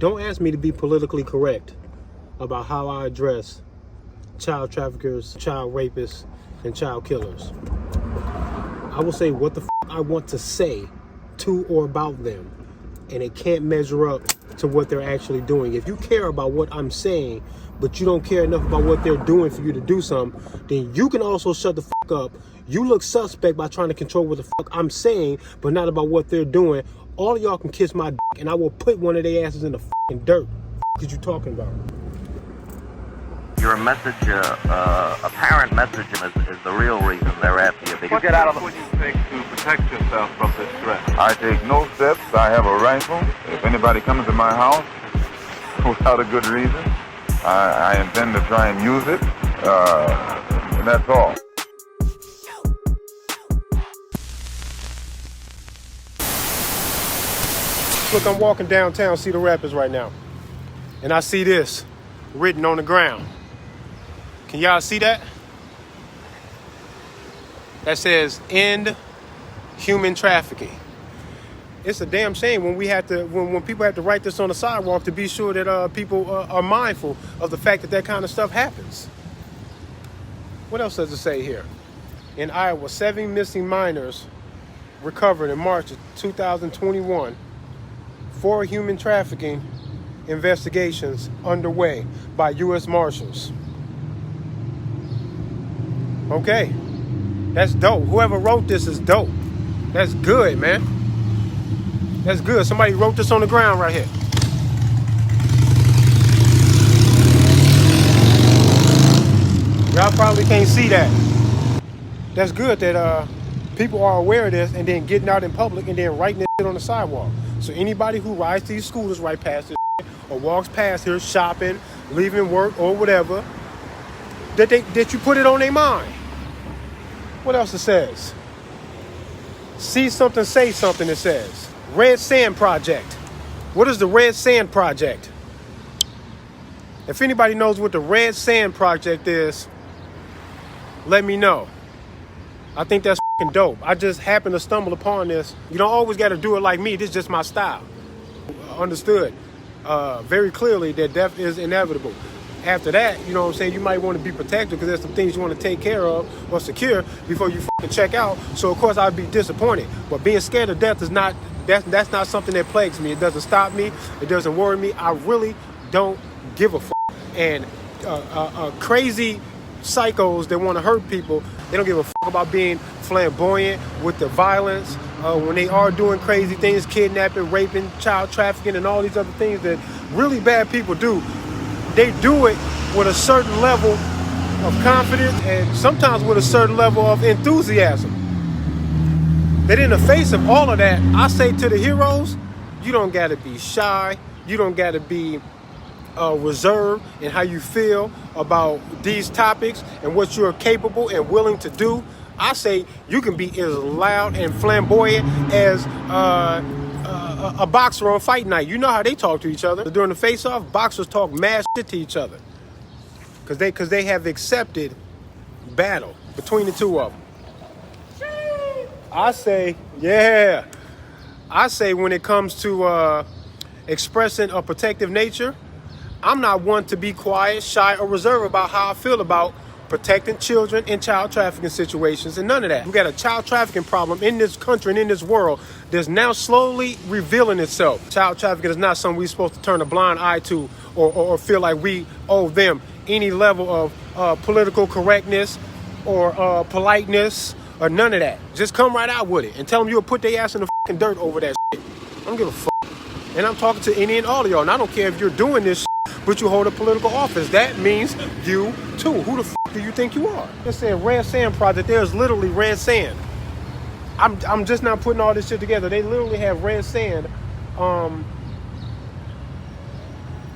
Don't ask me to be politically correct about how I address child traffickers, child rapists, and child killers. I will say what the I want to say to or about them, and it can't measure up to what they're actually doing. If you care about what I'm saying, but you don't care enough about what they're doing for you to do something, then you can also shut the up. You look suspect by trying to control what the I'm saying, but not about what they're doing. All of y'all can kiss my dick, and I will put one of their asses in the dirt. What you talking about? Your message, apparent messaging is the real reason they're after you. What steps would you take to protect yourself from this threat? I take no steps. I have a rifle. If anybody comes to my house without a good reason, I intend to try and use it, and that's all. Look, I'm walking downtown Cedar Rapids right now, and I see this written on the ground. Can y'all see that? That says end human trafficking. It's a damn shame when we have to, when people have to write this on the sidewalk to be sure that people are mindful of the fact that kind of stuff happens. What else does it say here? In Iowa, 7 missing minors recovered in March of 2021. 4 human trafficking investigations underway by U.S. Marshals. Okay, that's dope. Whoever wrote this is dope. That's good, man. That's good. Somebody wrote this on the ground right here. Y'all probably can't see that. That's good that people are aware of this and then getting out in public and then writing this shit on the sidewalk. So anybody who rides these scooters right past this shit, or walks past here shopping, leaving work or whatever, that you put it on their mind. What else it says? See something, say something, it says. Red Sand Project. What is the Red Sand Project? If anybody knows what the Red Sand Project is, let me know. I think that's f***ing dope. I just happened to stumble upon this. You don't always got to do it like me. This is just my style. Understood very clearly that death is inevitable. After that, you know what I'm saying, you might want to be protected because there's some things you want to take care of or secure before you f***ing check out. So, of course, I'd be disappointed. But being scared of death is not, that's not something that plagues me. It doesn't stop me. It doesn't worry me. I really don't give a f***. And crazy psychos that want to hurt people, they don't give a f*** about being flamboyant with the violence when they are doing crazy things, kidnapping, raping, child trafficking, and all these other things that really bad people do. They do it with a certain level of confidence and sometimes with a certain level of enthusiasm. That in the face of all of that, I say to the heroes, you don't got to be shy. You don't got to be reserved in how you feel about these topics and what you're capable and willing to do. I say you can be as loud and flamboyant as a boxer on fight night. You know how they talk to each other. During the face-off, boxers talk mad shit to each other because they have accepted battle between the two of them. I say, yeah. I say when it comes to expressing a protective nature, I'm not one to be quiet, shy, or reserved about how I feel about protecting children in child trafficking situations and none of that. We got a child trafficking problem in this country and in this world that's now slowly revealing itself. Child trafficking is not something we're supposed to turn a blind eye to or feel like we owe them any level of political correctness or politeness or none of that. Just come right out with it and tell them you'll put their ass in the fucking dirt over that shit. I don't give a fuck. And I'm talking to any and all of y'all. And I don't care if you're doing this shit, but you hold a political office. That means you too. Who the fuck do you think you are? They said Red Sand Project. There's literally red sand. I'm just not putting all this shit together. They literally have red sand all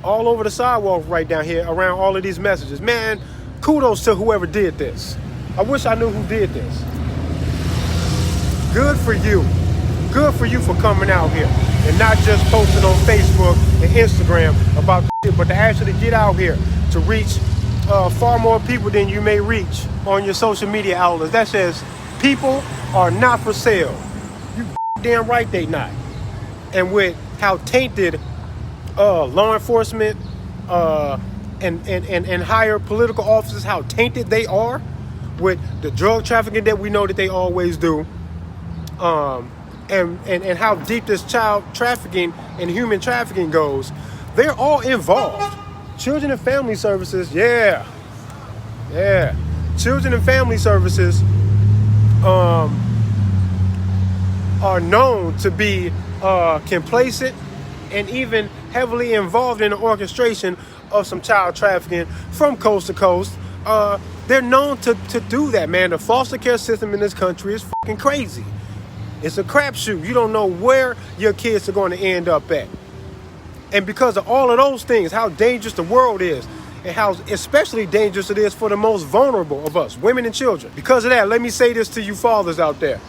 over the sidewalk right down here around all of these messages. Man, kudos to whoever did this. I wish I knew who did this. Good for you. Good for you for coming out here and not just posting on Facebook and Instagram about the shit, but to actually get out here to reach far more people than you may reach on your social media outlets. That says people are not for sale. You damn right they not. And with how tainted law enforcement and higher political officers, how tainted they are with the drug trafficking that we know that they always do, and how deep this child trafficking and human trafficking goes. They're all involved. Children and Family Services, yeah. Children and Family Services are known to be complacent and even heavily involved in the orchestration of some child trafficking from coast to coast. They're known to do that, man. The foster care system in this country is fucking crazy. It's a crapshoot. You don't know where your kids are going to end up at. And because of all of those things, how dangerous the world is, and how especially dangerous it is for the most vulnerable of us, women and children. Because of that, let me say this to you fathers out there.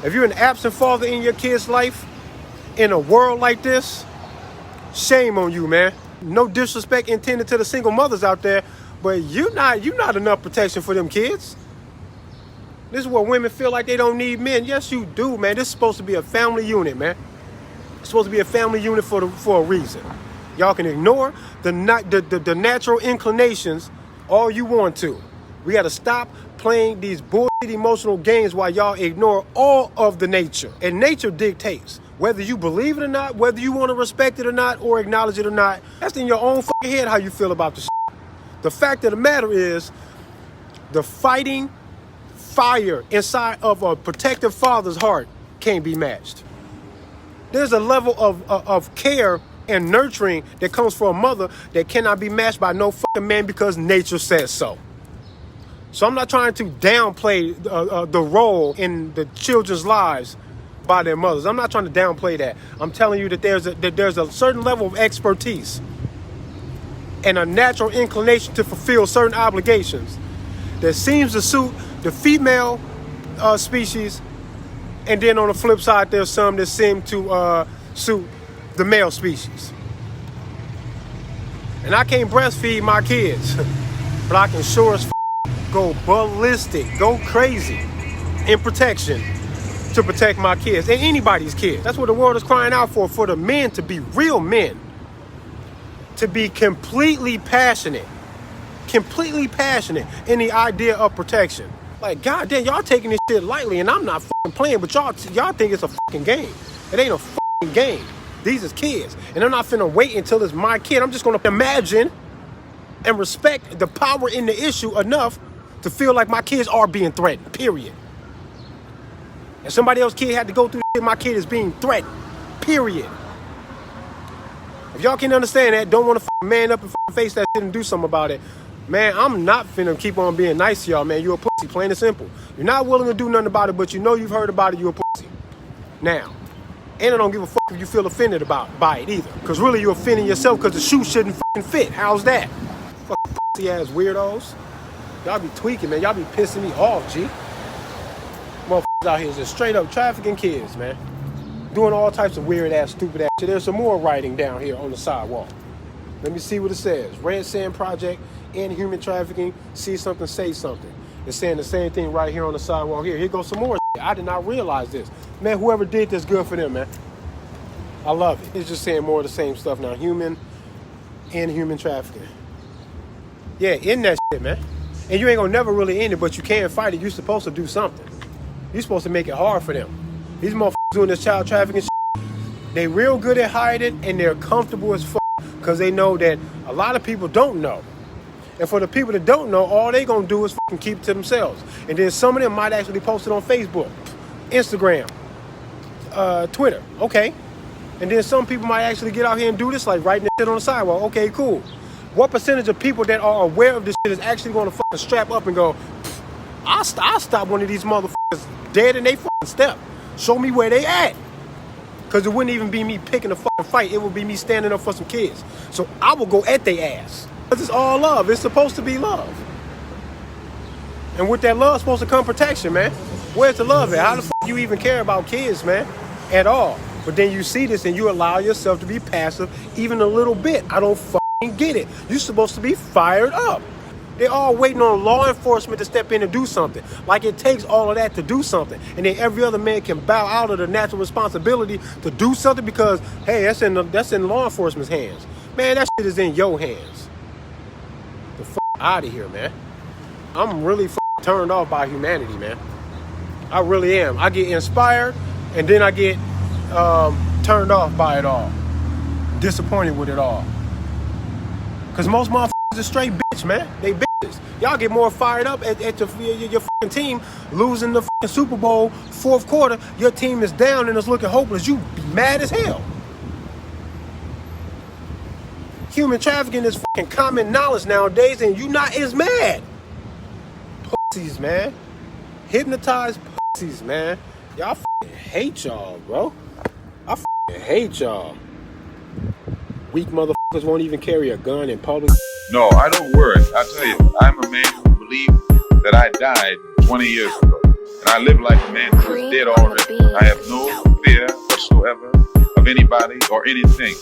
If you're an absent father in your kid's life, in a world like this, shame on you, man. No disrespect intended to the single mothers out there, but you're not enough protection for them kids. This is where women feel like they don't need men. Yes, you do, man. This is supposed to be a family unit, man. It's supposed to be a family unit for a reason. Y'all can ignore the natural inclinations all you want to. We got to stop playing these bullshit emotional games while y'all ignore all of the nature. And nature dictates. Whether you believe it or not, whether you want to respect it or not, or acknowledge it or not, that's in your own fucking head how you feel about the shit. The fact of the matter is, the fighting fire inside of a protective father's heart can't be matched. There's a level of care and nurturing that comes from a mother that cannot be matched by no fucking man because nature says so. So I'm not trying to downplay the role in the children's lives by their mothers. I'm not trying to downplay that. I'm telling you that there's a certain level of expertise and a natural inclination to fulfill certain obligations that seems to suit the female species, and then on the flip side, there's some that seem to suit the male species. And I can't breastfeed my kids, but I can sure as go ballistic, go crazy in protection to protect my kids and anybody's kids. That's what the world is crying out for the men to be real men, to be completely passionate in the idea of protection. Like, goddamn, y'all taking this shit lightly, and I'm not fucking playing, but y'all think it's a fucking game. It ain't a fucking game. These is kids, and I'm not finna wait until it's my kid. I'm just gonna imagine and respect the power in the issue enough to feel like my kids are being threatened, period. And somebody else's kid had to go through this shit, my kid is being threatened, period. If y'all can understand that, don't want to man up and face that shit and do something about it, man, I'm not finna keep on being nice to y'all, man. You a pussy, plain and simple. You're not willing to do nothing about it, but you know you've heard about it, you a pussy. Now, and I don't give a fuck if you feel offended by it either. Because really you're offending yourself because the shoe shouldn't fucking fit. How's that? Fucking pussy ass weirdos. Y'all be tweaking, man. Y'all be pissing me off, G. Motherfuckers out here just straight up trafficking kids, man. Doing all types of weird ass, stupid ass shit. There's some more writing down here on the sidewalk. Let me see what it says. Red Sand Project and human trafficking. See something, say something. It's saying the same thing right here on the sidewalk here. Here goes some more shit. I did not realize this. Man, whoever did this, good for them, man. I love it. It's just saying more of the same stuff now. Human and human trafficking. Yeah, in that shit, man. And you ain't gonna never really end it, but you can fight it. You're supposed to do something. You're supposed to make it hard for them. These motherfuckers doing this child trafficking shit, they real good at hiding, and they're comfortable as fuck because they know that a lot of people don't know. And for the people that don't know, all they gonna do is fucking keep it to themselves. And then some of them might actually post it on Facebook, Instagram, Twitter. Okay. And then some people might actually get out here and do this, like writing shit on the sidewalk. Okay, cool. What percentage of people that are aware of this shit is actually gonna fucking strap up and go, I'll stop one of these motherfuckers dead in they fucking step. Show me where they at. Because it wouldn't even be me picking a fucking fight. It would be me standing up for some kids. So I will go at their ass. Because it's all love. It's supposed to be love. And with that love, supposed to come protection, man. Where's the love at? How the fuck you even care about kids, man? At all. But then you see this and you allow yourself to be passive even a little bit. I don't fucking get it. You're supposed to be fired up. They're all waiting on law enforcement to step in and do something. Like it takes all of that to do something. And then every other man can bow out of the natural responsibility to do something because, hey, that's in law enforcement's hands. Man, that shit is in your hands. The fuck out of here, man. I'm really turned off by humanity, man. I really am. I get inspired, and then I get turned off by it all. Disappointed with it all. Because most motherfuckers are straight bitch, man. They bitches. Y'all get more fired up at your fucking team losing the fucking Super Bowl fourth quarter. Your team is down and it's looking hopeless. You be mad as hell. Human trafficking is fucking common knowledge nowadays, and you not as mad. Pussies, man. Hypnotized pussies, man. Y'all fucking hate y'all, bro. I fucking hate y'all. Weak motherfuckers won't even carry a gun in public. No, I don't worry. I tell you, I'm a man who believes that I died 20 years ago. And I live like a man who is dead already. I have no fear whatsoever of anybody or anything.